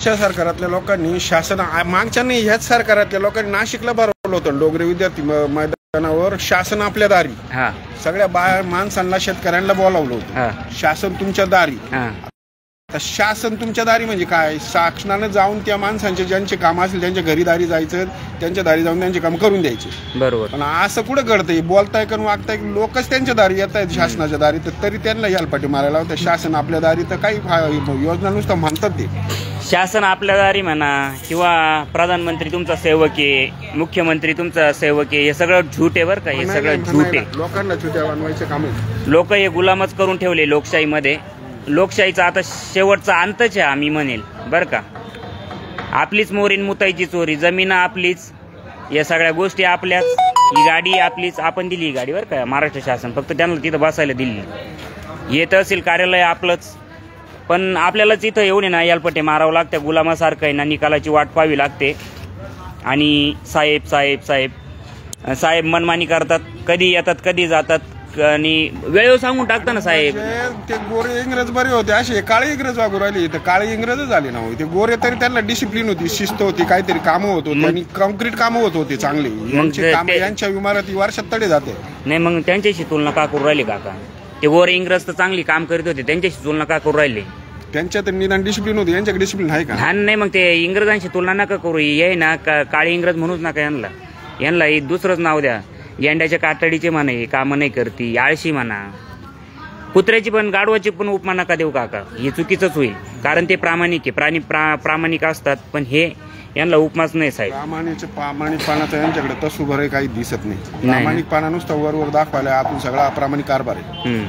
मागच्या सरकारातल्या लोकांनी मागच्या नाही ह्याच सरकारातल्या लोकांनी नाशिकला भरवलं होतं डोगरे विद्यार्थी मैदानावर. शासन आपल्या दारी, सगळ्या माणसांना शेतकऱ्यांना बोलावलं होतं. शासन तुमच्या दारी. शासन तुमच्या दारी म्हणजे काय? शासनानं जाऊन त्या माणसांचे ज्यांचे काम असेल त्यांच्या घरी दारी जायचं, त्यांच्या दारी जाऊन त्यांचे काम करून द्यायचे. बरोबर. पण असं कुठं घडतंय? बोलताय करून वागताय लोकच त्यांच्या दारी येत आहेत शासनाच्या दारी, तर तरी त्यांना हेलपाटी मारायला होतं. शासन आपल्या दारी तर काही योजना नुसतं म्हणतात ते. शासन आपल्या दारी म्हणा किंवा प्रधानमंत्री तुमचा सेवक आहे, मुख्यमंत्री तुमचा सेवक आहे, हे सगळं झूट आहे बरं का. हे सगळं झूट आहे. लोकांना छुट्या बनवायचे काम आहे. लोक हे गुलामच करून ठेवले लोकशाहीमध्ये. लोकशाहीचा आता शेवटचा अंतच आहे आम्ही म्हणेल बरं का. आपलीच मोरीन मुताईची चोरी, जमीन आपलीच, या सगळ्या गोष्टी आपल्याच, ही गाडी आपलीच, आपण दिली ही गाडी बरं का. महाराष्ट्र शासन फक्त त्यांना तिथं बसायला दिली. हे तहसील कार्यालय आपलंच, पण आपल्यालाच इथं येऊन ना यालपटे मारावं लागतं. गुलामासारखं आहे ना, निकालाची वाट पाहावी लागते. आणि साहेब साहेब साहेब साहेब मनमानी करतात, कधी येतात कधी जातात, आणि वेळेवर सांगून टाकता ना साहेब. ते गोरे इंग्रज बरे होते, असे काळे इंग्रज वागू राहिले. तर काळे इंग्रजच झाले ना. ते गोरे तरी त्यांना डिसिप्लिन होती, शिस्त होती, काहीतरी कामं होत होती आणि कॉन्क्रीट कामं होत होते चांगली. यांच्या इमारती वर्षात तडे जाते. नाही मग त्यांच्याशी तुलना का करू राहिली काका? ते गोरे इंग्रज तर चांगली काम करीत होते, त्यांच्याशी तुलना का करू राहिले? त्यांच्यात निदान डिसिप्लिन होती, यांच्याकडे डिसिप्लिन आहे का? नाही मग ते इंग्रजांशी तुलना नका करू. ये ना काळे इंग्रज म्हणूच नका यांना. यांना दुसरंच नाव द्या. गेंड्याच्या कातडीचे म्हणा, हे कामं नाही करती, आळशी म्हणा. कुत्र्याची पण गाढवाची पण उपमा नका देऊ काका, हे चुकीचंच होईल. कारण ते प्रामाणिक आहे, प्राणी प्रामाणिक असतात, पण हे यांना उपमाच नाही साहेब. प्रामाणिकपणाचं यांच्याकडे तसं बरं काही दिसत नाही. प्रामाणिकपणा नुसतं वरवर दाखवायला आपण सगळा अप्रामाणिक कारभार आहे.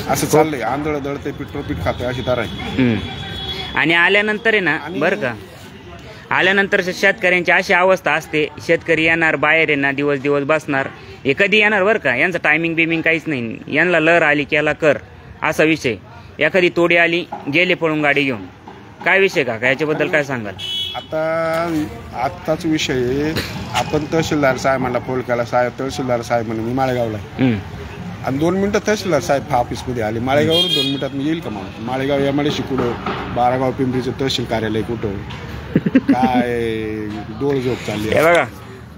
असं चाललंय. आंधळ दळते पीठ खाते अशी तार आहे. आणि आल्यानंतर आहे ना बरं का, आल्यानंतर शेतकऱ्यांची अशी अवस्था असते. शेतकरी येणार बाहेर आहे ना, दिवस दिवस बसणार. हे कधी येणार बरं का, यांचं टायमिंग बिमिंग काहीच नाही. यांना लहर आली की याला कर असा विषय. एखादी तोडी आली गेले पळून गाडी घेऊन. काय विषय का याच्याबद्दल काय सांगाल? आत्ताच विषय आपण तहसीलदार साहेबांना फोन केला. साहेब तहसीलदार साहेब म्हणून मी माळेगावला, आणि 2 मिनिटं तहसीलदार साहेब ऑफिसमध्ये आले. माळेगाववरून 2 मिनिटात मी येईल का? मग माळेगाव एमआयडीसी कुठं, बारागाव पिंपरीचं तहसील कार्यालय कुठं, काय डोळझोप चालली आहे बघा.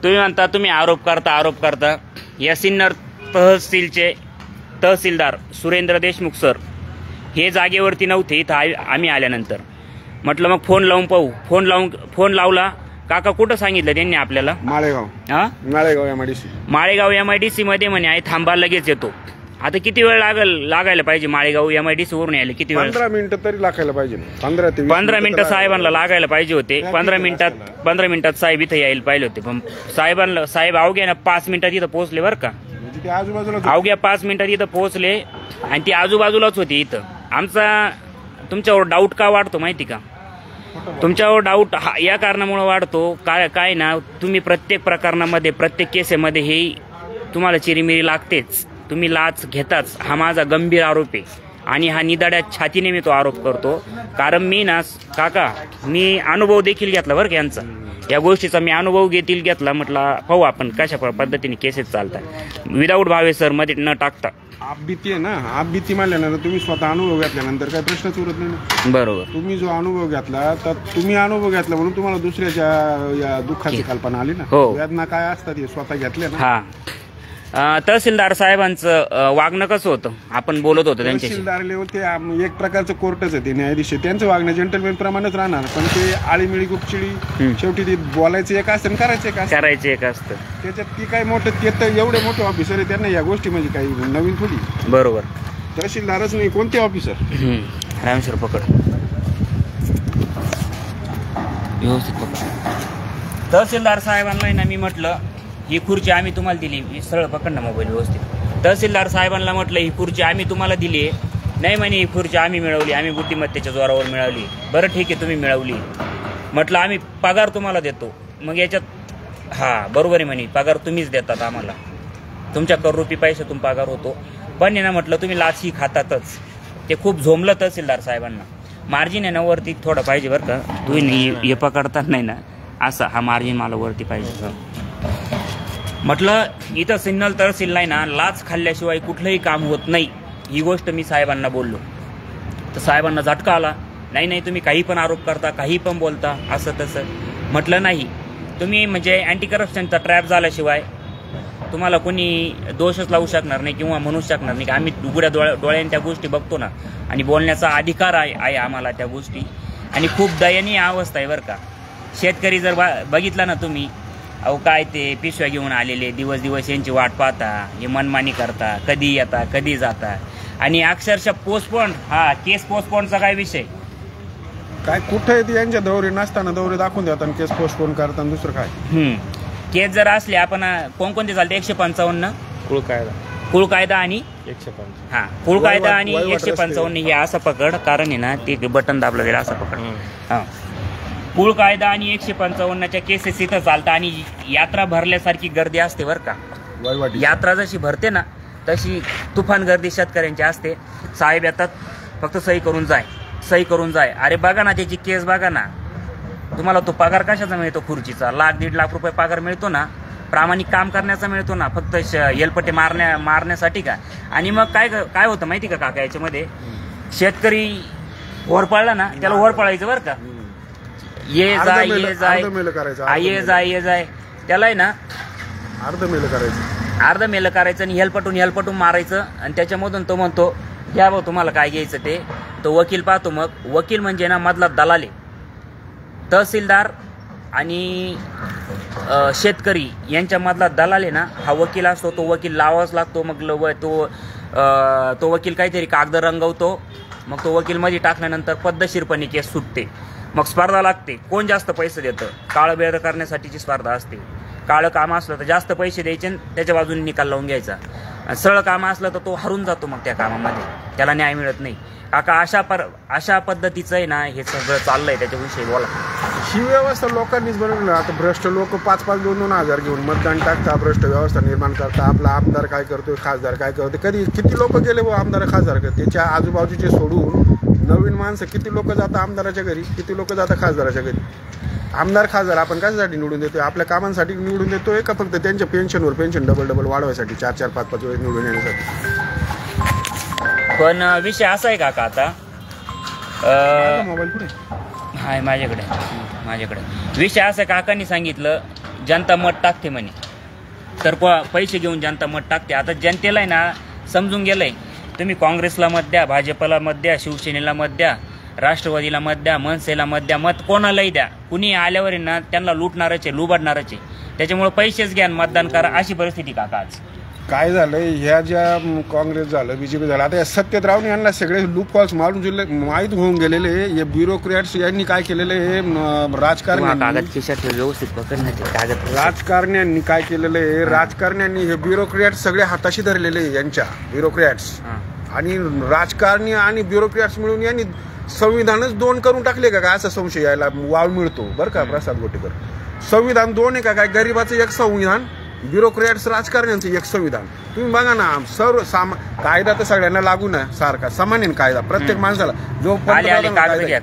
तुम्ही म्हणता तुम्ही आरोप करता. या सिन्नर तहसीलचे तहसीलदार सुरेंद्र देशमुख सर हे जागेवरती नव्हते इथं आम्ही आल्यानंतर. म्हटलं मग फोन लावून पाहू. फोन लावला. काका कुठं सांगितलं त्यांनी आपल्याला? माळेगाव एमआयडीसी मध्ये म्हणे आहे, थांबा लगेच येतो. आता किती वेळ लागायला पाहिजे माळेगाव एमआयडीसी वरून यायला? किती वेळ? 15 मिनिटं तरी लागायला पाहिजे. 15 मिनिटं साहेबांना लागायला पाहिजे होते. 15 मिनिटात साहेब इथं यायला पाहिजे होते. पण साहेब अवघ्या ना 5 मिनिटात इथं पोहोचले बरं का. अवघ्या 5 मिनिटात इथं पोहोचले आणि ती आजूबाजूलाच होती इथं. आमचा तुमच्यावर डाऊट का वाढतो माहिती का? तुमच्यावर डाऊट या कारणामुळे वाढतो काय ना, तुम्ही प्रत्येक प्रकरणामध्ये प्रत्येक केसेमध्ये हे तुम्हाला चिरीमिरी लागतेच, तुम्ही लाच घेताच. हा माझा गंभीर आरोप आहे आणि हा निदाड्या छातीने मी तो आरोप करतो. कारण मी ना काका, मी अनुभव देखील घेतला बरं का यांचा, या गोष्टीचा मी अनुभव घेतला. म्हटलं पाहू आपण कशा पद्धतीने केसेस चालतात विदाऊट भावे सर मध्ये न टाकता. भीती आहे ना, भीती मानल्यानंतर तुम्ही स्वतः अनुभव घेतल्यानंतर काही प्रश्नच उरत नाही. बरोबर. तुम्ही जो अनुभव घेतला तर तुम्ही अनुभव घेतला म्हणून तुम्हाला दुसऱ्याच्या या दुःखाची कल्पना आली ना. वेदना काय असतात हे स्वतः घेतले ना. हा, तहसीलदार साहेबांचं वागणं कसं होतं? आपण बोलत होतो त्यांच्याशी. तहसीलदार लेवल ते एक प्रकारचं कोर्टच आहे ते, न्यायाधीश. त्यांचं वागणं जेंटलमॅन प्रमाणेच राहणार, पण ते आळीमिळी गुपचिडी शेवटी ते बोलायचं एक असतं, करायचं एक असतं. त्याच्यात ती काय मोठं, ते तर एवढे मोठे ऑफिसर आहे, त्यांना या गोष्टी म्हणजे काही नवीन थोडी. बरोबर. तहसीलदारच नाही, कोणते ऑफिसर. रामेश्वर पकड, व्यवस्थित पकड. तहसीलदार साहेबांना ना मी म्हटलं ही खुर्ची आम्ही तुम्हाला दिली, सरळ पकड ना मोबाईल व्यवस्थित. तहसीलदार साहेबांना म्हटलं ही खुर्ची आम्ही तुम्हाला दिली. नाही म्हणे ही खुर्ची आम्ही मिळवली, आम्ही बुद्धिमत्तेच्या जोरावर मिळवली. बरं ठीक आहे, तुम्ही मिळवली. म्हटलं आम्ही पगार तुम्हाला देतो. मग याच्यात बरोबर आहे म्हणे, पगार तुम्हीच देतात आम्हाला, तुमच्या करोडोपी पैशातून पगार होतो. पण ना म्हटलं तुम्ही लाच ही खातातच. ते खूप झोंबलं तहसीलदार साहेबांना. मार्जिन आहे ना वरती थोडं पाहिजे बरं का. तुम्ही हे पकडतात नाही ना असा, हा मार्जिन मला वरती पाहिजे. म्हटलं इथं सिन्नर तहसील नाही ना, लाच खाल्ल्याशिवाय कुठलंही काम होत नाही. ही गोष्ट मी साहेबांना बोललो तर साहेबांना झटका आला. नाही तुम्ही काही पण आरोप करता, काही पण बोलता, असं तसं म्हटलं नाही. तुम्ही म्हणजे अँटी करप्शनचा ट्रॅप झाल्याशिवाय तुम्हाला कोणी दोषच लावू शकणार नाही किंवा म्हणू शकणार नाही की आम्ही उघड्या डोळ्याने त्या गोष्टी बघतो ना, आणि बोलण्याचा अधिकार आहे आम्हाला त्या गोष्टी. आणि खूप दयनीय अवस्था आहे बरं का. शेतकरी जर बघितला ना तुम्ही, अहो काय ते पिशव्या घेऊन आलेले, दिवस दिवस यांची वाट पाहता, हे मनमानी करता, कधी येता कधी जाता. आणि अक्षरशः पोस्टपोन, केस पोस्टपोनचा काय विषय, काय कुठे येते यांच्या दौरे नसताना दौरे दाखवून देतात आणि केस पोस्टपोन करताना दुसरं काय. केस जर असले, आपण कोणकोणते चालते, 155 कुळ कायदा आणि 155 कुळ कायदा आणि 155 हे असं पकड, कारण आहे ना ते बटन दाबलं गेलं असं पकड. कुळ कायदा आणि 155च्या केसेस इथं चालतं. आणि यात्रा भरल्यासारखी गर्दी असते बरं का. यात्रा जशी भरते ना तशी तुफान गर्दी शेतकऱ्यांची असते. साहेब येतात, फक्त सही करून जाय. अरे बघा ना त्याची केस बघा ना. तुम्हाला तो पगार कशाचा मिळतो, खुर्चीचा? 1,00,000-1,50,000 रुपये पगार मिळतो ना, प्रामाणिक काम करण्याचा मिळतो ना, फक्त हेलपट्टे मारण्यासाठी का? आणि मग काय होतं माहिती का काका, याच्यामध्ये शेतकरी होरपळला ना, त्याला होरपळायचं बरं का. ये जाय त्याला आहे ना अर्ध मेल करायचं आणि हेलपटून मारायचं. आणि त्याच्यामधून तो म्हणतो घ्या भाऊ तुम्हाला काय घ्यायचं ते. तो वकील पाहतो. मग वकील म्हणजे ना मधला दलाल आहे. तहसीलदार आणि शेतकरी यांच्या मधला दलाल आहे ना, हा वकील असतो. तो वकील लावाच लागतो. मग तो वकील काहीतरी कागद रंगवतो. मग तो वकील मध्ये टाकल्यानंतर पद्धतशीरपणे केस सुटते. मग स्पर्धा लागते, कोण जास्त पैसे देतं. काळं बेरं करण्यासाठीची स्पर्धा असते. काळं काम असलं तर जास्त पैसे द्यायचे, त्याच्या बाजूने निकाल लावून घ्यायचा. सरळ काम असलं तर तो हरून जातो. मग त्या कामामध्ये त्याला न्याय मिळत नाही. काका अशा पद्धतीचं आहे ना हे सगळं चाललंय. त्याच्याविषयी बोला. ही व्यवस्था लोकांनीच बनवली. आता भ्रष्ट लोक 5-5, 2-2 हजार घेऊन मतदान टाकता, भ्रष्ट व्यवस्था निर्माण करता. आपला आमदार काय करतोय, खासदार काय करतोय. किती लोक गेले व आमदार खासदार त्याच्या आजूबाजूचे सोडून नवीन माणसं किती लोक जातात आमदाराच्या घरी, किती लोक जातात खासदाराच्या घरी. आमदार खासदार आपण कशासाठी निवडून देतोय? आपल्या कामांसाठी निवडून देतोय का फक्त त्यांच्या पेन्शन डबल वाढवायसाठी, 4-4, 5-5 वेळेस निवडून येण्यासाठी? पण विषय असा आहे काका, आता मोबाईल कुठे हाय माझ्याकडे विषय असा, काकांनी सांगितलं जनता मत टाकते म्हणे. तर पैसे घेऊन जनता मत टाकते. आता जनतेला आहे ना समजून गेलंय, तुम्ही काँग्रेसला मत द्या, भाजपला मत द्या, शिवसेनेला मत द्या, राष्ट्रवादीला मत द्या, मनसेला मत द्या, मत कोणालाही द्या, कुणी आल्यावर ना त्यांना लुटणारच आहे, लुबाडणारच आहे. त्याच्यामुळे पैसेच घ्या, मतदान करा, अशी परिस्थिती काका आज. काय झालंय, ह्या ज्या काँग्रेस झालं, बीजेपी झालं, आता या सत्तेत राहून यांना सगळे लूप फॉल्स माहीत होऊन गेलेले. हे ब्युरोक्रॅट्स यांनी काय केलेलं आहे, राजकारण्यांनी काय केलेलं आहे, राजकारण्यांनी हे ब्युरोक्रॅट सगळे हाताशी धरलेले आहे यांच्या ब्युरोक्रॅट्स. आणि राजकारणी आणि ब्युरोक्रॅट्स मिळून यांनी संविधानच 2 करून टाकले का काय, असा संशय यायला वाव मिळतो बरं का प्रसाद गोटेकर. संविधान 2 आहे का काय? गरिबाचं एक संविधान, ब्युरोक्रॅट्स राजकारण्यांचं एक संविधान. तुम्ही बघा ना, कायदा तर सगळ्यांना लागू ना सारखा, समान आहे कायदा प्रत्येक माणसाला. जो कागद घ्या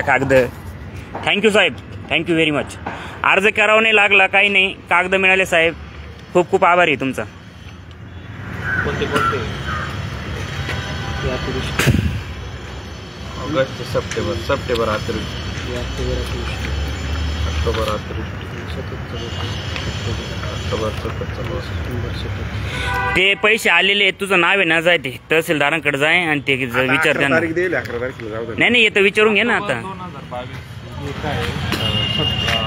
कागद. थँक्यू साहेब, थँक्यू व्हेरी मच. अर्ज करावा नाही लागला, काही नाही, कागद मिळाले साहेब. खूप खूप आभारी आहे तुमचा. ऑगस्ट सप्टेंबर अतिवृष्टी, ऑक्टोबर अतिवृष्टी, ते पैसे आलेले तुझं नाव आहे ना, जाय ते तहसीलदारांकडे जाय आणि ते विचार त्यांना. नाही येतं विचारून घे ना. आता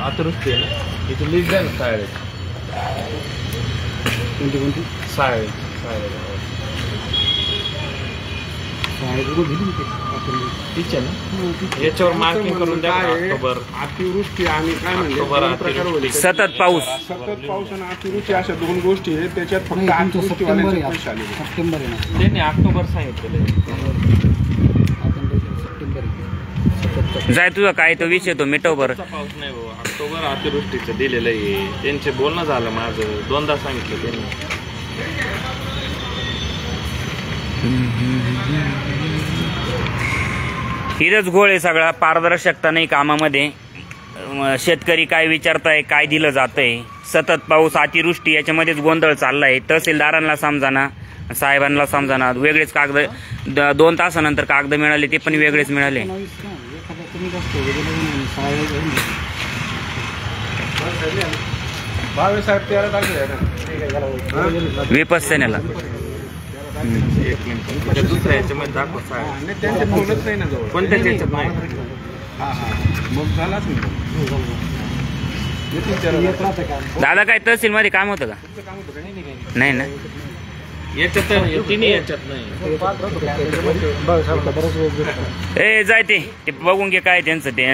अतिवृष्टी आहे ना, इथे लिस्ट द्या ना. याच्यावर मार्किंग करून द्या. ऑक्टोबर अतिवृष्टी आणि काय म्हणजे सतत पाऊस आणि अतिवृष्टी अशा 2 गोष्टी आहेत. त्याच्यात फक्त अतिवृष्टीवाल्यांचे पैसे आले. सप्टेंबर आहे ना, त्यांनी ऑक्टोबर सांगितलेलं. जाय तुझा काय तो विषय तो मिटव बरं. पाऊस नाही भाऊ, ऑक्टोबर अतिवृष्टीचं दिलेलं आहे. त्यांचे बोलणं झालं माझं, 2दा सांगितलं त्यांनी. हिरच घोळ आहे सगळा, पारदर्शकता नाही कामामध्ये. शेतकरी काय विचारताय, काय दिलं जातंय. सतत पाऊस, अतिवृष्टी, याच्यामध्येच गोंधळ चाललाय. तहसीलदारांना समजाना, साहेबांना समजा ना वेगळेच कागद 2 तासानंतर कागद मिळाले ते पण वेगळेच मिळाले. विपස්සनेला दुसऱ्या याच्यामध्ये दाखवा कोणत्याच याच्यात नाही. दादा काय तहसील मध्ये काम होतं का? नाही ना, याच्यात तिन्ही याच्यात नाही. ए जाय ते बघून घे काय त्यांचं ते,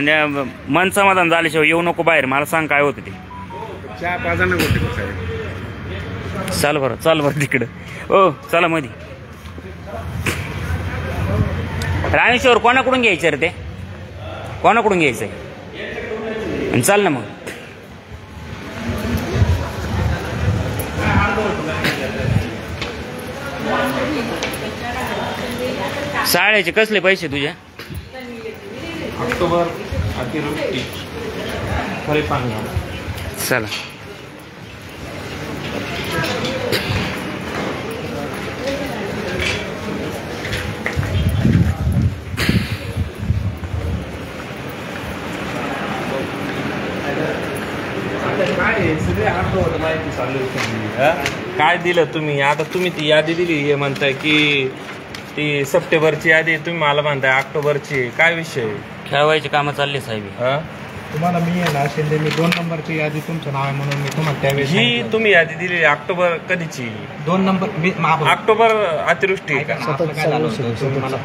मन समाधान झाल्याशिवाय येऊ नको बाहेर. मला सांग काय होतं ते. चल बरं तिकडं. ओ चला मध्ये. रामेश्वर कोणाकडून घ्यायचं रे ते? कोणाकडून घ्यायचंय? चल ना मग. शाळेचे कसले पैसे तुझ्या? ऑक्टोबर अतिवृष्टी खरीप हंगाम. चला काय दिलं तुम्ही? आता तुम्ही ती यादी दिली हे म्हणताय की ती सप्टेंबरची यादी, तुम्ही मला म्हणताय ऑक्टोबरची. काय विषय? खेळवायची कामं चालली साहेब. तुम्हाला मी आहे ना शिंदे, मी 2 नंबरची यादी तुमचं नाव आहे म्हणून मी तुम्हाला त्यावेळेस ही तुम्ही यादी दिली ऑक्टोबर कधीची? 2 नंबर ऑक्टोबर अतिवृष्टी आहे का? काय झालं होतं, तुम्ही मला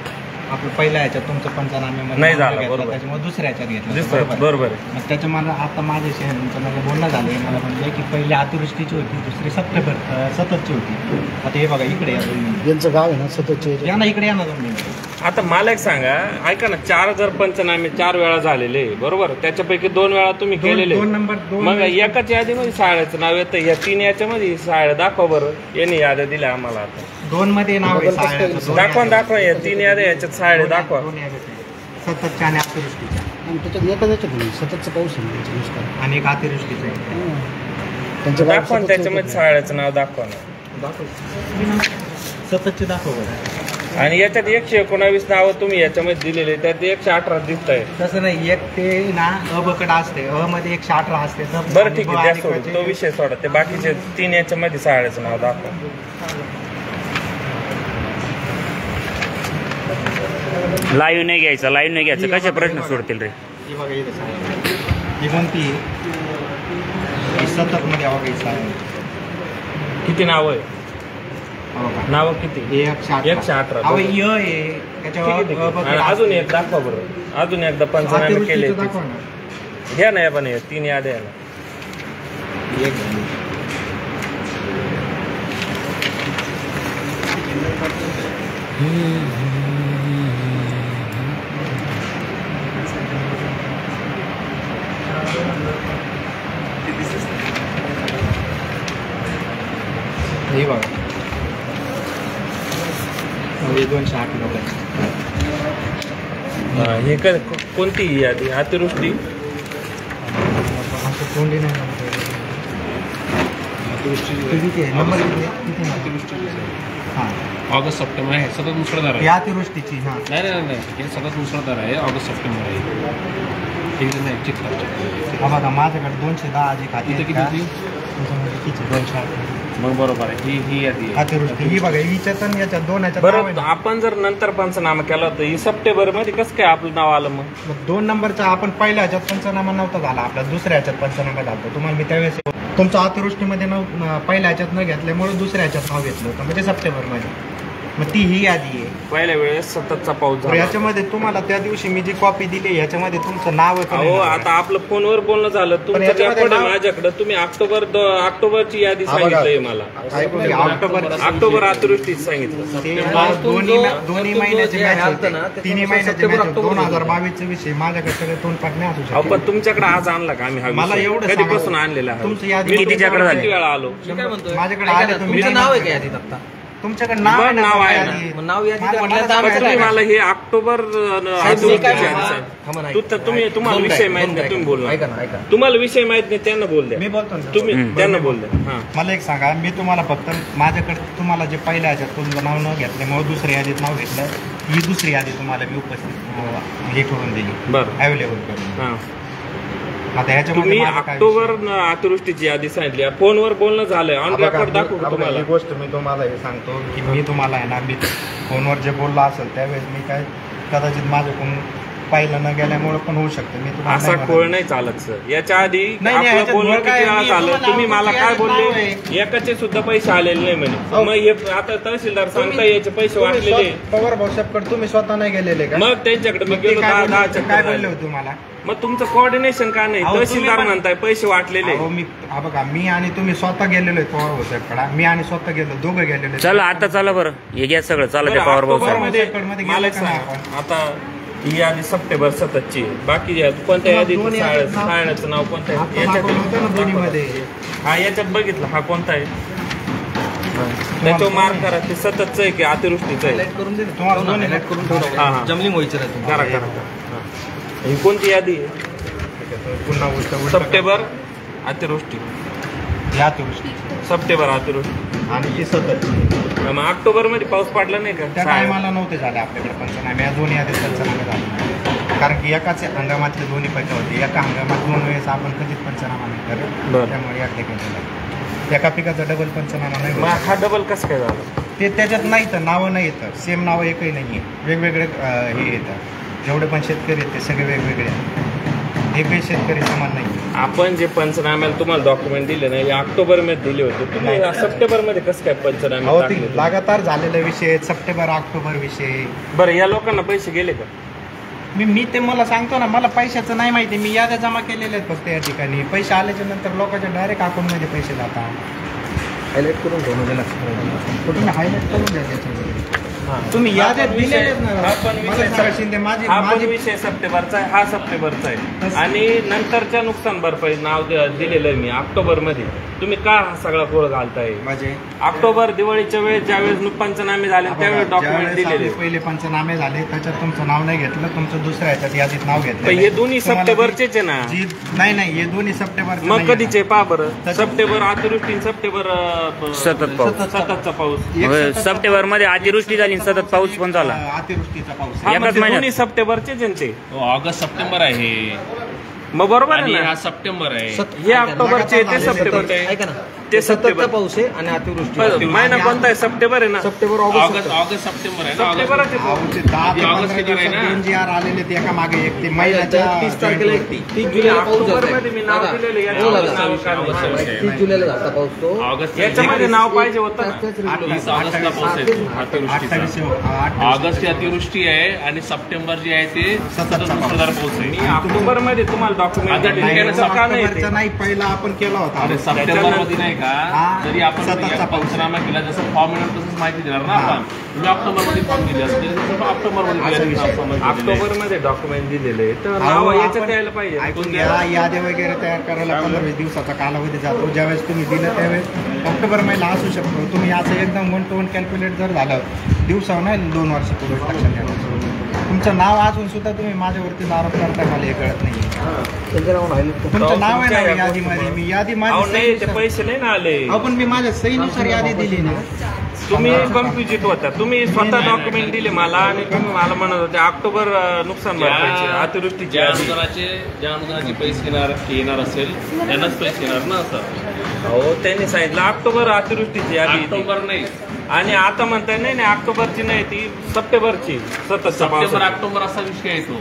आपलं पहिल्या ह्याच्यात तुमचं पंचनामे नाही झालं, बरोबर. त्याच्यामुळे दुसऱ्या ह्याच्यात घेतलं. बरोबर आहे. मग त्याच्या मला आता माझ्याशी माझं बोलणं झालं. मला म्हणजे की पहिली अतिवृष्टीची होती, दुसरी सततची होती. आता हे बघा इकडे या तुम्ही, यांचं गाव आहे ना सततचे, या ना इकडे या ना तुम्ही. आता मला एक सांगा, ऐका ना, 4 पंचनामे 4 वेळा झालेले बरोबर, त्याच्यापैकी 2 वेळा तुम्ही केलेले. 2 नंबर 2 मग एकाच यादीमध्ये शाळेचं नाव येतं, या 3 याच्यामध्ये शाळा दाखवा बरं. यांनी याद्या दिल्या आम्हाला. आता 2 मध्ये नाव आहे शाळेचं. दाखवा या 3 याद्या याच्यात शाळे दाखवा. सततच्या आणि अतिवृष्टीच्या, आणि त्याच्यात एकाच याच्यात नाही, सततचं पाऊस आहे त्याच्या नुसतं. आणि एक अतिवृष्टीचं आहे. त्यांच्या गावात दाखवा सततचं त्याच्यामध्ये शाळेचं नाव दाखवा ना. सततचे दाखव बरं. आणि याच्यात 119 नावं तुम्ही याच्यामध्ये दिलेले, त्यात 118 दिसत आहे. तसं नाही, एक ते ना अ बकड असते, अ मध्ये 118 असते. बरं ठीक आहे, त्या सोडून तो विषय सोडा. ते बाकीचे 3 याच्यामध्ये शाळेचं नाव दाखवा. लाईव्ह नाही घ्यायचं. कसे प्रश्न सोडतील रे? ही बघा इथं सांगा. ही कोणती आहे? सतत मध्ये हवा घ्यायचा आहे. किती नावं आहे? नावं किती? 118. अहो य आहे त्याच्यावर. आणि अजून एक दाखवा बरं. अजून एकदा पंचनामे केले घ्या ना. पण 3 याद्या आहे ना. हे बघा 208 लोक. हे कोणती यादी? अतिवृष्टी असं तोंडी नाही नंबर हां. ऑगस्ट सप्टेंबर आहे, सतत मुसळधार आहे. या अतिवृष्टीची. हां नाही हे सतत मुसळधार आहे. ऑगस्ट सप्टेंबर आहे. एकदम नाही चेक करा. हा बघा माझ्याकडे 210 जे खाते किती किती? 208. मग बरोबर आहे. ही यादी आहे. अतिवृष्टी. ही बघा हिच्यात आणि याच्यात 2 याच्यात. बरं, आपण जर नंतर पंचनामा केला होता ही सप्टेंबर मध्ये कसं काय आपलं नाव आलं? मग 2 नंबरचा आपण पहिल्या ह्याच्यात पंचनामा नव्हता झाला, आपल्या दुसऱ्या ह्याच्यात पंचनामा झाला. तुम्हाला मी त्यावेळेस तुमचं अतिवृष्टीमध्ये पहिल्या ह्याच्यात न घेतल्यामुळे दुसऱ्या ह्याच्यात नाव घेतलं होतं, म्हणजे सप्टेंबरमध्ये. मग ती ही यादी आहे. पहिल्या वेळेस सततचा पाऊस झाला. याच्यामध्ये तुम्हाला त्या दिवशी मी जी कॉपी दिली याच्यामध्ये तुमचं नाव हो. आता आपलं फोनवर बोलणं झालं, तुमचं रेकॉर्ड आहे माझ्याकडे. तुम्ही ऑक्टोबरची यादी सांगितलंय मला. ऑक्टोबर अतिवृष्टीच सांगितलं. दोन्ही महिन्याचे मॅच होते. 3 महिन्याचे मॅच होते. 2022 विषयी माझ्याकडे सगळे तोंडपाठ नाही असू शकत. पण तुमच्याकडे आज आणला का आम्ही? मला एवढं कधीपासून आणलेला? तुमचं यादी किती वेळा आलो? माझ्याकडे आले तुम्ही. नाव आहे का यादीत आता? तुमच्याकडे नाव आहे नाव आहे ना. यादी. नाव यादी मला- म्हटलं मला तर पण तुम्ही मला हे ऑक्टोबर तुम्हाला विषय माहित नाही तुम्ही बोलला ऐका ना ऐका तुम्हाला विषय माहित नाही त्यांना बोल द्या मी बोलतो ना. तुम्ही त्यांना बोल द्या हा मला एक सांगा, मी तुम्हाला फक्त माझ्याकडे तुम्हाला जे पहिल्या ह्याच्यात तुमचं नाव न घेतल्यामुळे दुसऱ्या यादीत नाव घेतलं, ही दुसरी यादी तुम्हाला मी उपस्थित हे करून दिली, बरं अवेलेबल करून. हा आता ह्याच्यामध्ये तुम्ही माझा काय ऑक्टोबर विषय? अतिवृष्टीची यादी सांगितली फोनवर बोलणं झालंय ऑन बघा, रेकॉर्ड दाखवू का बघा, तुम्हाला ही गोष्ट मी तुम्हाला हे सांगतो की मी तुम्हाला आहे ना, मी फोनवर जे बोललो असेल त्यावेळेस मी काय कदाचित माझ्याकडून पाहिलं न गेल्यामुळे पण होऊ शकतं. मी तुम्हाला असा नाही खोळ म्हणत. नाही चालत सर याच्या आधी नाही, आपलं याच्यात बोलणं खोळ काय, किती वेळा मी झालं तुम्हाला तुम्ही मला काय नाव बोलले आहे. एकाचे सुद्धा पैसे आलेले नाही म्हणे हो. मग हे आता तहसीलदार सांगता याचे पैसे तुम्ही वाटलेले पवार भाऊसाहेबकडे तुम्ही स्वतः नाही गेलेले का? मग त्यांच्याकडे मी मग ते गेलो काय 10 बोलले- काय चक्कर बोलले झाले. होते तुम्हाला? मग तुमचं कोऑर्डिनेशन का नाही अहो, तुम्ही तहसीलदार पण- म्हणताय पैसे वाटलेले अहो, मी हा बघा, मी आणि तुम्ही स्वतः गेलेलो आहे पवार भाऊसाहेबकडे, मी आणि स्वतः गेलो, दोघं गेलेलो आहे. चला आता चला बरं हे घ्या सगळं चला त्या बरं, पॉवर भाऊ ऑक्टोबरमध्ये मध्ये मला एक गेलं का नाही सांगा, आता ही यादी सप्टेंबर 7ची बाकी जे आहेत, कोणत्या तुम्हाला यादीत दोन यादीत नाव- शाळेचं नाव कोणतं आहे? आपण दाखवलं होतं ना दोन्हीमध्ये. हा याच्यात बघितलं हा कोणता आहे त्याच्यावर मार्क करा ते 7चं आहे की अतिवृष्टीचं आहे हायलाइट करून दे ना. तुम्हाला दोन हायलाइट करून ठेवलं हा, हा. जमलिंग व्हायचं राहतं. करा करा करा. ही कोणती यादी आहे पुन्हा उलट सप्टेंबर अतिवृष्टी या अतिवृष्टी सप्टेंबर अतिवृष्टी आणि ही सतत मग ऑक्टोबर मध्ये पाऊस पडला नाही त्या का टायमाला नव्हते झाले आपल्याकडे पंचनामे, या दोन्ही आधी पंचनामे झाले, कारण की एकाच हंगामातले दोन्ही पैसे होते. एका हंगामात 2 वेळेस आपण कधीच पंचनामा नाही करत, बरं. त्यामुळे या ठिकाणी एका पिकाचा डबल पंचनामा नाही मग होत. हा डबल कसं काय झालं ते त्याच्यात नाही तर नावं नाही येतं, सेम नावं एकही नाही आहे, वेगवेगळे हे येतं. जेवढे पण शेतकरी आहेत ते सगळे वेगवेगळे आहेत, एकही शेतकरी समान नाही. आपण जे पंचनाम्याला तुम्हाला डॉक्युमेंट दिले ना हे ऑक्टोबर मध्ये दिले होते तुम्ही सप्टेंबर मध्ये कसं काय पंचनामे अहो, टाकले ते तुम्ही? लगातार झालेले विषय आहेत, सप्टेंबर ऑक्टोबर विषय. बरं या लोकांना पैसे गेले का मी ते मला सांगतो ना, मला पैशाचं नाही माहिती, मी याद्या जमा केलेल्या आहेत फक्त या ठिकाणी. पैसे आल्याच्या नंतर लोकांच्या डायरेक्ट अकाउंटमध्ये पैसे जातात. हायलाइट करून ठेवलं दे ना. तुम्ही हायलाइट करून द्या त्याच्यामध्ये. तुम्ही याद्यात दिलेले आहेत ना. हा पण मला विषय सांगा शिंदे, माझी हा पण माझी विषय सप्टेंबरचा आहे हा सप्टेंबरचा आहे आणि नंतरच्या नुकसान भरपाई नाव दिलेलं आहे मी ऑक्टोबर मध्ये तुम्ही का हा सगळा गोळ घालताय माझे ऑक्टोबर दिवाळीच्या वेळेस ज्यावेळेस पंचनामे झाले त्यावेळेस डॉक्युमेंट ज्यावेळेस दिलेले आपले पहिले पंचनामे झाले त्याच्यात तुमचं नाव नाही घेतलं, तुमचं दुसऱ्या ह्याच्यात यादीत नाव पण घेतलं. हे दोन्ही सप्टेंबरचेच आहे ना नाही हे दोन्ही सप्टेंबर. मग कधीचे पहा बरं सप्टेंबर अतिवृष्टी सप्टेंबर सतत पाऊस सततचा पाऊस सप्टेंबर मध्ये अतिवृष्टी झाली आणि सतत पाऊस पण झाला. अतिवृष्टीचा पाऊस. हा, एकाच म्हणजे महिन्यात. दोन्ही सप्टेंबरचेच आहे ते ऑगस्ट सप्टेंबर आहे मग बरोबर आहे आणि ना हा सप्टेंबर आहे हे ऑक्टोबरचे ते सप्टेंबरचे आहे. ऐका ना ते सततचा सप्टेंबर पाऊस आहे आणि अतिवृष्टी बरं, महिना कोणता आहे सप्टेंबर आहे ना सप्टेंबर ऑगस्ट ऑगस्ट सप्टेंबर आहे ना ऑगस्ट. सप्टेंबरच आहे तो. अहो, ते 10 ते ऑगस्ट 15 किती आहे ना? दिवसात दोन GR आलेले ते एका मागे एक, ते महिन्याच्या 30 तारखेला joint 30 जुलैला पाऊस ऑक्टोबर झाला. मध्ये मी नाव दादा, दिलेलं आहे. हो दादा. याच्यामध्ये नाव काय नाही. 30 जुलैला झाला पाऊस तो. ऑगस्ट याच्यामध्ये नाव पाहिजे होतं ना. 30 ऑगस्टला पाऊस आहे अतिवृष्टीचा 28 ऑगस्ट ही अतिवृष्टी आहे आणि सप्टेंबर जे आहे ते सतत मुसळधार पाऊस मी आहे ऑक्टोबर मध्ये तुम्हाला डॉक्युमेंट आता ठीक आहे ना, का नाही ते? ऑक्टोबरचा नाही, पहिला आपण केला होता. अरे सप्टेंबर मध्ये नाही का हा, जरी आपण सततचा पाऊस. पंचनामा केला जसं फॉर्म मिळून तसंच माहिती देणार ना आपण तुम्ही ऑक्टोबर मध्ये फॉर्म दिले असते ऑक्टोबर मध्ये ऑक्टोबर मध्ये डॉक्युमेंट दिलेले तर अहो, नाव आपण- याच्यात यायला पाहिजे ऐकून घ्या, यादी वगैरे तयार करायला 15-20 दिवसाचा कालावधी जातो. ज्यावेळेस तुम्ही दिलं त्यावेळेस ऑक्टोबर महिना असू शकतो. तुम्ही असं एकदम 1 to 1 कॅल्क्युलेट जर झालं दिवसावर नाही 2 वर्ष पूर्वी लक्षात ठेवा. तुमचं नाव अजून सुद्धा तुम्ही माझ्यावरती आरोप करताय, मला हे कळत नाही. त्यांच्या नावावर हायलाइट करून तुमचं नाव आहे तुमच्या ना या यादीमध्ये, मी यादी अहो माझी नाही ते सहीनुसार- पैसे नाही ना आले अहो, पण मी माझ्या सहीनुसार यादी दिली ना. तुम्ही कन्फ्युजिट होता तुम्ही स्वतः डॉक्युमेंट दिले मला आणि तुम्ही मला म्हणत होते ऑक्टोबर नुकसान भरपाईचे अतिवृष्टीचे ज्या अनुदानाचे पैसे येणार असेल त्यांनाच पैसे येणार ना असं हो त्यांनी सांगितलं ऑक्टोबर अतिवृष्टीची यादी येते. ऑक्टोबर नाही आणि आता म्हणताय नाही ऑक्टोबरची नाही ती सप्टेंबरची सतत सप्टेंबर ऑक्टोबर असा विषय आहे तो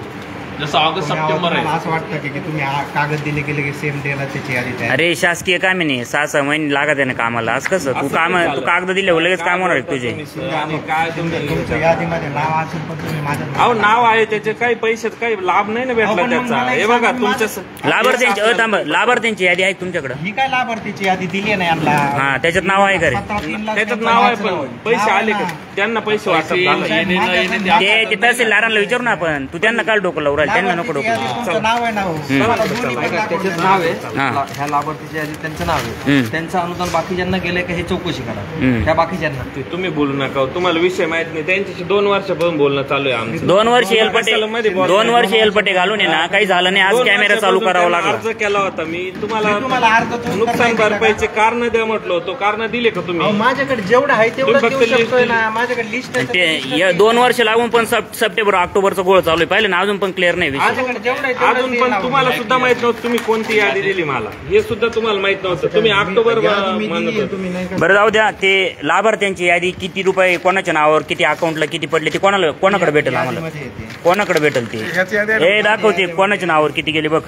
जसं ऑगस्ट तुम्ही सप्टेंबर मला आहे असं वाटतं की तुम्ही कागद दिले गेले की सेम डेला त्याची यादी तयार. अरे शासकीय कामे नाही 6-6 महिने लागत आहे ना कामाला असं कसं तू असं काम नाही तू झालं. कागद दिले लगेच काय काम होणार बोलता तुझे तुम्ही? आणि काय तुम्ही तुमच्या यादीमध्ये नाव असेल पण तुम्ही माझ्या अहो नाव आहे त्याचे काही पैसे काही लाभ नाही ना अहो, भेटला पण मग त्याचा मला एक हे बघा सांगा, तुमच्या लाभार्थ्यांची थांब लाभार्थ्यांची यादी आहे तुमच्याकडे ही काय लाभार्थीची यादी दिली आहे ना यांना. हा, त्याच्यात नाव आहे का रे? 17-3 लाख त्याच्यात त्यांचं नाव आहे नाव पण पैसे आले का ना. त्यांना पैसे वाटप झालं येणे न येणे ते तहसीलदारांना विचारू ना आपण तू त्यांना काल डोकं लावू राहिला? त्यांना नको लाभार्थीची यादी तुमचं नाव आहे ना हो. तुम्हाला दोन्ही पण ऐका, दाखवून त्याच्यात द्या. नाव आहे हा. ह्या लाभार्थीच्या यादीत त्यांचं नाव आहे हम्म. त्यांचं अनुदान बाकीच्यांना गेलंय का हे चौकशी करा हम्म. ह्या बाकीच्यांना ते तुम्ही बोलू नका तुम्हाला विषय माहित नाही त्यांच्याशी 2 वर्षापासून बोलणं चालू आहे आमचं 2 वर्ष एलपटे कशाला मध्ये बोलता? 2 वर्ष एलपटे घालून आहे ना काही झालं नाही. आज 2 कॅमेरा चालू वर्षापासून करावा त्यांना लागला. अर्ज केला होता मी तुम्हाला तुम्हाला अर्जाचं उत्तर नुकसान नाही दिलं भरपाईचे कारण द्या म्हटलं होतं कारण दिले का अहो, तुम्ही माझ्याकडे जेवढं आहे तेवढं तुम्ही देऊ फक्त शकतोय लिस्ट ना. माझ्याकडे लिस्ट ते 2 वर्ष लागून पण सप्टेंबर ऑक्टोबरचा गोळ चालू आहे. पाहिलं ना अजून पण क्लिअर नाही विषय. माझ्याकडे जेवढं आहे तेवढं अजून ते पण लावून तुम्हाला द्या. सुद्धा माहित नव्हतं तुम्ही कोणती यादी दिली मला हे सुद्धा तुम्हाला माहित नव्हतं तुम्ही ऑक्टोबर यादी मी म्हणत दिली, होते. तुम्ही नाही का? बरं जाऊ द्या. ते लाभार्थ्यांची यादी किती रुपये कोणाच्या नावावर किती अकाउंटला किती पडले ते कोणाकडे भेटेल आम्हाला यादीमध्ये येते. कोणाकडे भेटेल ते ह्याची यादी हे दाखवते कोणाच्या नावावर किती गेले बघ.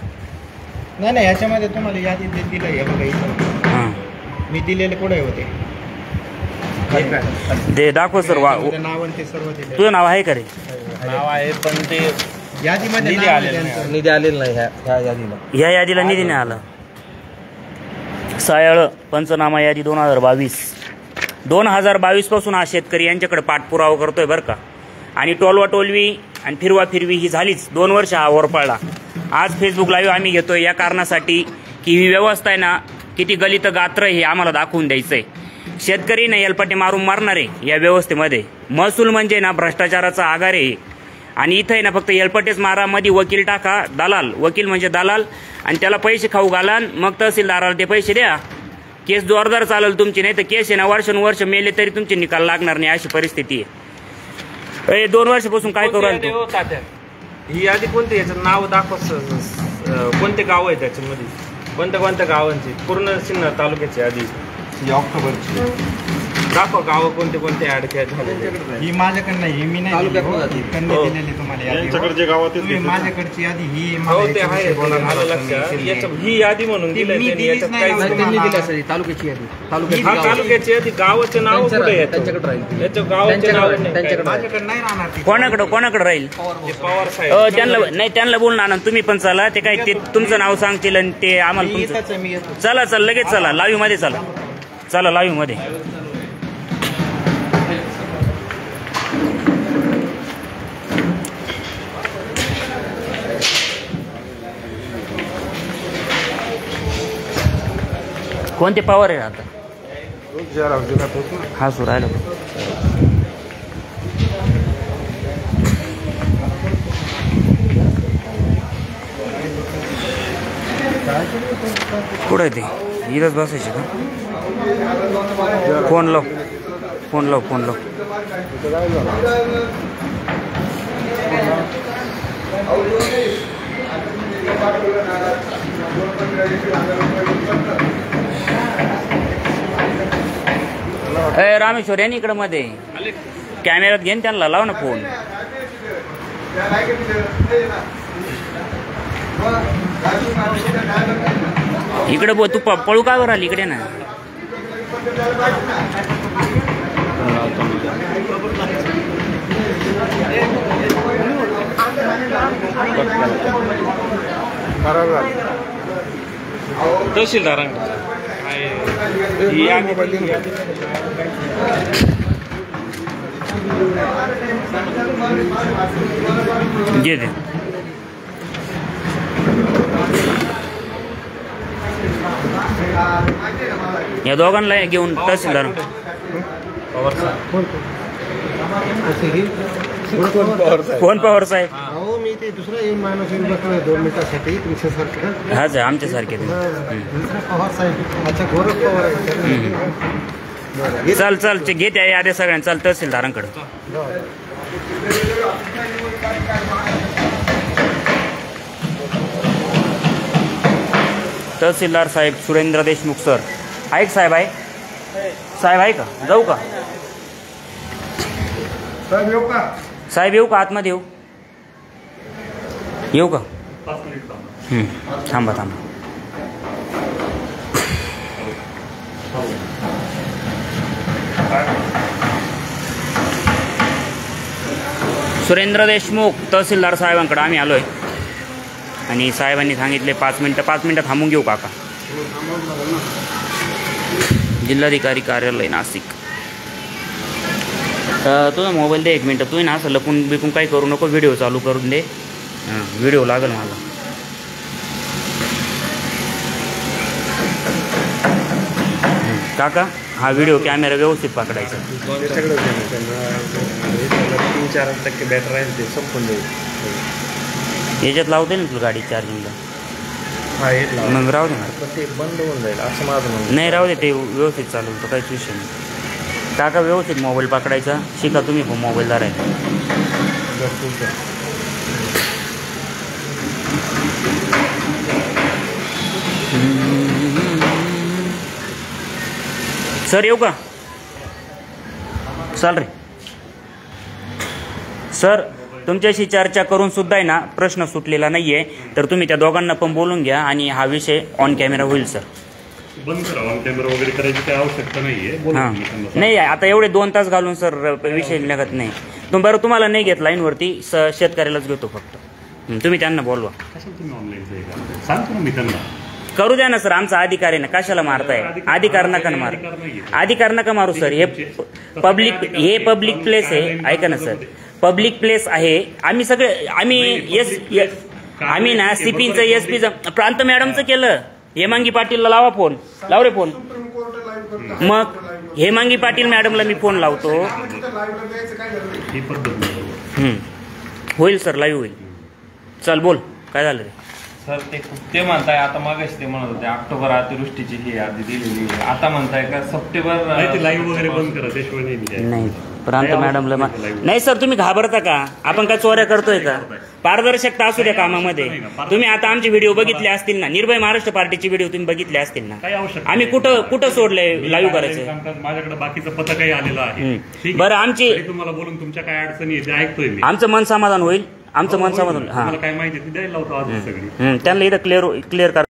नाही ह्याच्यामध्ये तुम्हाला यादी दिलं आहे बघा इथं. हां मी दिलेले कुठे होते ते दाखव सर. त्याच्यामध्ये नाव आणि ते सर्व दिले तुझं नाव आहे का रे? नाव आहे पण ते यादीमध्ये निधी नाव आहे आलेलं त्यांचं. निधी आलेला नाही ह्या यादीला या यादीला निधी नाही आला. सायाळ पंचनामा यादी 2022 पासून हा शेतकरी यांच्याकडे पाठपुरावा करतोय बरं का. आणि टोलवा टोलवी आणि फिरवा फिरवी ही झालीच. 2 वर्ष हा ओरपाळला. आज फेसबुक लाईव्ह आम्ही घेतोय या कारणासाठी की ही व्यवस्था आहे ना किती गलित गात्र हे आम्हाला दाखवून द्यायचंय. शेतकरी ना एलपटे मारून मारणारे या व्यवस्थेमध्ये. महसूल म्हणजे ना भ्रष्टाचाराचा आगार आहे. आणि इथं आहे ना फक्त एलपटेच मारा मध्ये वकील टाका दलाल. वकील म्हणजे दलाल आणि त्याला पैसे खाऊ घाला मग तहसीलदाराला ते पैसे द्या. केस जोरदार चालेल तुमची. नाही तर केस आहे ना वर्षानुवर्ष मेले तरी तुमचे निकाल लागणार नाही अशी परिस्थिती आहे. 2 वर्षापासून काय करू कोणती यादी राहिलो? हो तात्या? ही यादी कोणती याचं नाव दाखव कोणते गाव आहे त्याच्यामध्ये कोणत्या गावांची पूर्ण सिन्नर तालुक्याची यादी ही ऑक्टोबरची दाखव गाव कोणते ऍड झाले ही माझ्याकडे नाही. ही मी नाही तालुक्यात दिली, हो. जाते. त्यांनी हो. दिलेली तुम्हाला यादी. यांच्याकडे जे गावात तुम्ही माझ्याकडची यादी ही मला हो ते याच्याविषयी आहे बोलायला आलं लागतं. लक्षात मी याच्या ही यादी म्हणून ती दिलंय मी त्यांनी दिलीच याच्यात नाही काहीच ना. नाही. त्यांनी दिली असेल तालुक्याची यादी तालुक्याची हा गावं. तालुक्याची यादी गावाचे नाव त्यांच्याकडे कुठे राहील, येतं त्यांच्याकडे राहील ती. याच्या गावाचे नाव नाही त्यांच्याकडे काय. माझ्याकडे नाही राहणार ती. कोणाकडं राहील? ते पवार साहेब त्यांना बोलणार ना तुम्ही पण चला. ते काय ते तुमचं नाव सांगतील आणि ते आम्हाला मी तुमचं येतच आहे, मी येतो. चला लगेच चला लाईव्ह मध्ये चला लाईव्ह मध्ये. कोणते पॉवर आहे आता हा सुरू राहिला कुठं आहे ते इथंच बसायचे का? फोन लाव. रामेश्वर यांनी इकडं मध्ये कॅमेऱ्यात घेऊन त्यांना लाव ना फोन. इकडे तू पळू का बरं आली इकडे ना. तहसीलदारांकडे घे दे. या दोघांना घेऊन तहसीलदार कोण पवार साहेब? अहो मी ते दुसरा येऊन माणूस येऊन बसलो 2 मिनिटासाठी तुमच्यासारखं. हाच आहे आमच्यासारखे ते. दुसरा पवार साहेब अच्छा गोरख पवार आहे. चल घे त्या याद्या सगळ्यांना. चल तहसीलदारांकडे. तहसीलदार साहेब सुरेंद्र देशमुख सर. ऐक साहेब आहे का? जाऊ का साहेब? येऊ का आतमध्ये? येऊ का? थांबा. सुरेंद्र देशमुख तहसीलदार साहेबांकडे आम्ही आलोय आणि साहेबांनी सांगितले 5 मिनिटं थांबून घेऊ काका. जिल्हाधिकारी कार्यालय नाशिक. तुझा मोबाईल दे 1 मिनिट. तू ना असं लपून बिकून काही करू नको. व्हिडिओ चालू करून दे. व्हिडिओ लागेल मला. काका हा व्हिडिओ कॅमेरा व्यवस्थित पकडायचा. 3-4% बॅटरी राहील ते संपून जाईल. याच्यात लावते ना तुला गाडी चार्जिंगला. मग राहू दे ना. ते बंद होऊन जाईल असं माझं म्हणणं. नाही राहू दे, ते व्यवस्थित चालू तर काहीच विषय नाही. काका व्यवस्थित मोबाईल पकडायचा शिका तुम्ही पण मोबाईलदार आहे. सर येऊ का? चाल रे सर, तुमच्याशी चर्चा करून सुद्धा आहे ना प्रश्न सुटलेला नाही आहे, तर तुम्ही त्या दोघांना पण बोलून घ्या आणि हा विषय ऑन कॅमेरा होईल. सर बंद करा, ऑन कॅमेरा वगैरे करायची काही आवश्यकता नाहीये. हां नाही आता एवढे 2 तास घालून सर विषय निघत नाही. बरं तुम्हाला नाही घेत लाईनवरती, शेतकऱ्यालाच घेतो फक्त. तुम्ही त्यांना बोलवा. तुम्ही ऑनलाईन सांगतो ना मी त्यांना. करू द्या ना सर, आमचा अधिकार आहे ना, कशाला मारताय? अधिकार नका मारू, अधिकार नका मारू सर. हे पब्लिक प्लेस आहे. ऐका ना सर, पब्लिक प्लेस आहे. आम्ही सगळे आम्ही ना सीपीचं एसपीचं प्रांत मॅडमचं केलं. हेमांगी पाटीलला लावा फोन, लाव रे फोन. मग हेमांगी पाटील मॅडमला मी फोन लावतो. होईल सर, लाईव्ह होईल. चल बोल, काय झालं रे? सर ते म्हणताय आता मागाशी ते म्हणत होते ऑक्टोबर अतिवृष्टीची ही यादी दिलेली, आता म्हणताय का सप्टेंबर लाईव्ह वगैरे बंद करा, त्याशिवाय नाही. प्रांत मॅडमला नाही सर, तुम्ही घाबरता का? आपण काय चोऱ्या करतोय का? पारदर्शकता असू द्या कामामध्ये. तुम्ही आता आमचे व्हिडिओ बघितले असतील ना, निर्भय महाराष्ट्र पार्टीचे व्हिडिओ तुम्ही बघितले असतील ना. आम्ही कुठं सोडलंय लाईव्ह करायचं? माझ्याकडे बाकीचं पथकही आलेलं आहे. बरं, आमची तुम्हाला बोलून तुमच्या काय अडचणी आहे ते ऐकतोय मी. आमचं मन समाधान होईल, आमचं मन समाधान. काय माहिती द्यायला लावतो आज सगळी त्यांना इथं क्लिअर करा.